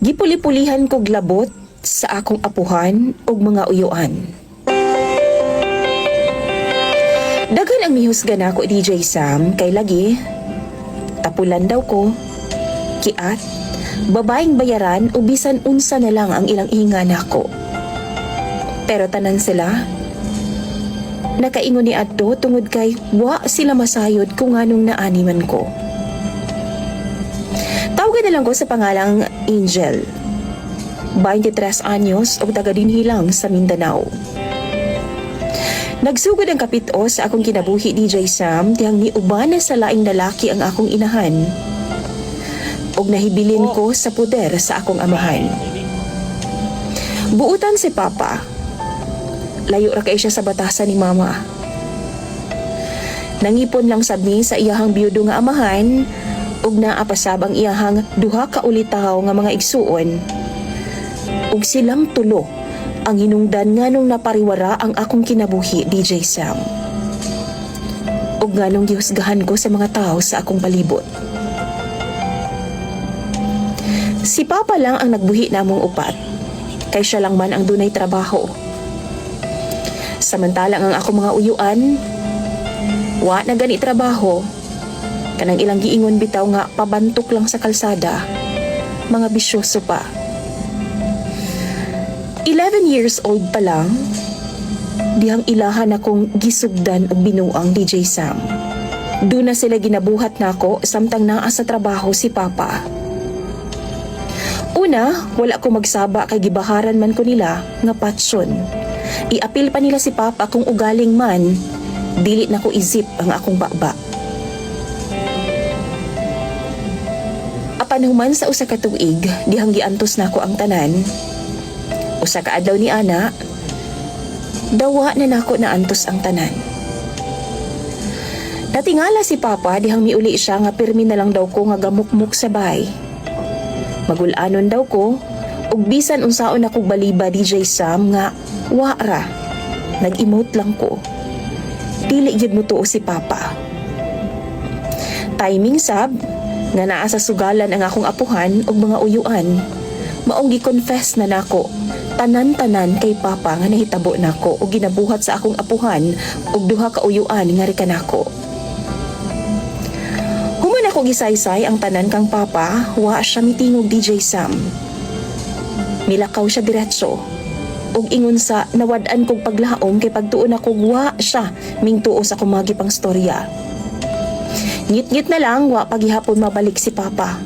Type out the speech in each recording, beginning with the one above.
Gipuli-pulihan kog labot sa akong apuhan ug mga uyuan. Daghan ang mihusga nako DJ Sam kay lagi tapulan daw ko, kiat, babaeng bayaran o bisan unsa na lang ang ilang inga nako. Pero tanan sila nakaingon ni adto tungod kay wa sila masayod kung anong naaniman ko. Tawagan na lang ko sa pangalang Angel. 23 anyos o taga dinhilang sa Mindanao. Nagsugod ang kapito sa akong kinabuhi DJ Sam tiyang niuban na sa laing lalaki ang akong inahan. Og nahibilin ko sa poder sa akong amahan. Buutan si Papa. Layo ra kay siya sa batasan ni Mama. Nangipon lang sabni sa iyahang biyudo nga amahan ug naapasab ang iyahang duha ka ulitaw nga mga igsuon. Ug silang tulo ang hinungdan nganong napariwara ang akong kinabuhi, DJ Sam. Ug nganong gihusgahan ko sa mga tao sa akong palibot. Si Papa lang ang nagbuhi namong upat, kay siya lang man ang dunay trabaho. Samantalang ang akong mga uyuan, wa na gani trabaho, kanang ilang giingon bitaw nga pabantok lang sa kalsada, mga bisyoso pa. 11 years old pa lang, dihang ilahan akong gisugdan og binuang DJ Sam. Doon na sila ginabuhat nako samtang naa sa trabaho si Papa. Una, wala ko magsaba kay gibaharan man ko nila nga patsyon. Iapil pa nila si Papa kung ugaling man, dili na ko izip ang akong baba. Apan human sa usa ka tuig, dihang giantos nako ang tanan. Usa ka adlaw ni ana, dawa na nako naantos ang tanan. Natingala si Papa dihang miuli siya nga pirmi na lang daw ko nga gamukmuk sa bahay. Magulanon daw ko, ug bisan unsaon ako baliba DJ Sam nga wara. Nag-emote lang ko. Dili gyud mo tuo si Papa. Timing sab nga naa sa sugalan ang akong apuhan ug mga uyuan. Maong gi-confess na nako tanan-tanan kay Papa nga nahitabo nako ug ginabuhat sa akong apuhan ug duha ka uyuan nga rika nako. Human ako gisaysay ang tanan kang Papa, wa siya mitingog DJ Sam. Milakaw siya diretso ug ingon sa nawad-an kog paglaom kay pagtuon ako wa siya mingtuo sa kumagipang storya. Ngit-ngit na lang wa pagihapon mabalik si Papa.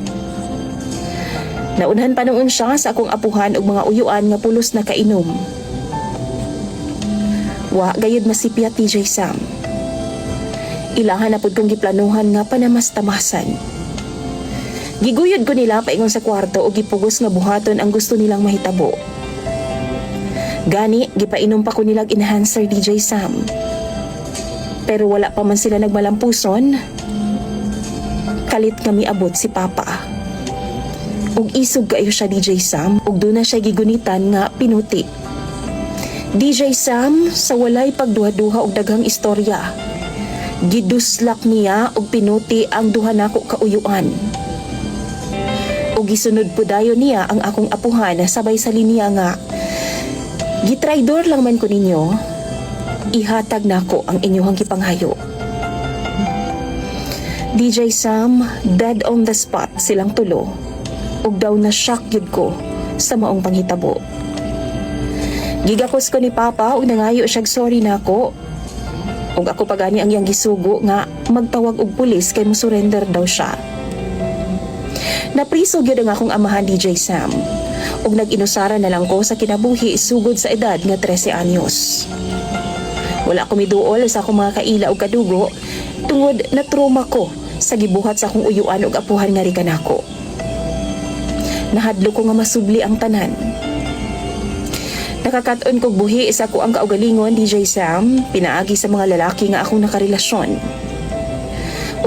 Naunhan pa noon siya sa akong apuhan ug mga uyuan nga pulos na kainom. Wa gayud masipyat DJ Sam. Ilahan na pud kong giplanuhan nga panamastamasan. Giguyod ko nila paingon sa kwarto o gipugos nga buhaton ang gusto nilang mahitabo. Gani, gipainom pa ko nilang enhancer DJ Sam. Pero wala pa man sila nagmalampuson. Kalit kami abot si Papa. Ug isog kayo siya DJ Sam ug doon na siya gigunitan nga pinuti. DJ Sam sa walay pagduha-duha og daghang istorya. Giduslak niya og pinuti ang duha nako kauyuan. Ug gisunod po dayon niya ang akong apuhan sabay sa linya nga gitraidor lang man ko ninyo. Ihatag nako ang inyong gipanghayo. DJ Sam, dead on the spot silang tulo. Ug daw na shock yun ko sa maong panghitabo. Gigakos ko ni Papa ug nangayo siya sorry nako. Ug ako pagani ang iyang gisugo nga magtawag og pulis kay mo-surrender daw siya. Napriso gyud ang akong amahan DJ Sam. Ug nag-inusara na lang ko sa kinabuhi sugod sa edad nga 13 anyos. Wala ko miduol sa akong mga kaila ug kadugo tungod na trauma ko sa gibuhat sa akong uyuan ug apuhan nga rika nako. Nahadlo ko nga masubli ang tanan. Nakakaton kog buhi sa ako ang kaugalingon DJ Sam, pinaagi sa mga lalaki nga akong nakarelasyon.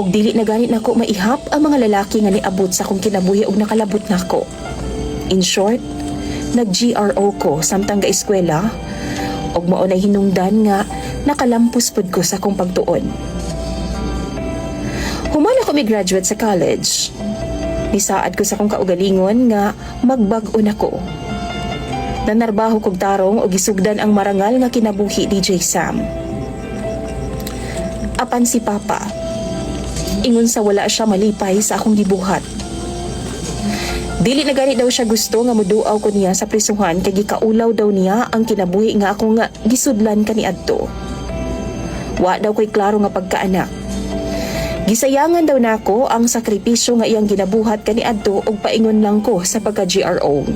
Og dili na ganit nako maihap ang mga lalaki nga niabot sa akong kinabuhi og nakalabot nako. In short, nag-GRO ko samtang ga-eskwela og mao na hinungdan nga nakalampos pud ko sa akong pagtuon. Human ako mi-graduate sa college. Nisaad ko sa kong kaugalingon nga magbag-o nako. Nanarbaho kog tarong o gisugdan ang marangal nga kinabuhi DJ Sam. Apan si Papa, ingon sa wala siya malipay sa akong gibuhat. Dili na gani daw siya gusto nga muduaw ko niya sa prisuhan kay gikaulaw daw niya ang kinabuhi nga ako nga gisudlan kaniadto. Wa daw ko'y klaro nga pagkaanak. Gisayangan daw nako ang sakripisyo nga iyang ginabuhat kaniadto ug paingon lang ko sa pagka-GRO.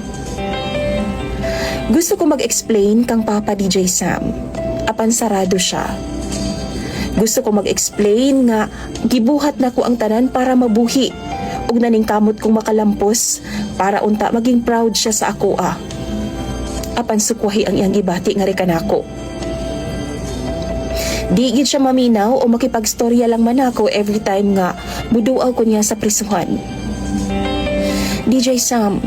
Gusto ko mag-explain kang Papa DJ Sam, apan sarado siya. Gusto ko mag-explain nga gibuhat nako ang tanan para mabuhi ug naningkamot kong makalampos para unta maging proud siya sa ako Apan sukwahi ang iyang gibati nga rekanako. Di gid siya maminaw o makipagstorya lang man ako every time nga muduaw ko niya sa prisuhan. DJ Sam,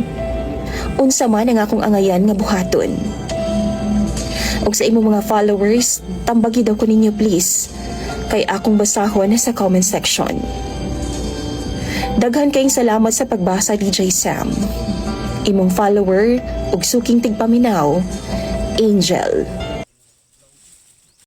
unsa man ang akong angayan nga buhaton. Og sa imong mga followers, tambagi daw ko ninyo please, kay akong basahon sa comment section. Daghan kayong salamat sa pagbasa DJ Sam. Imong follower ug suking tigpaminaw, Angel.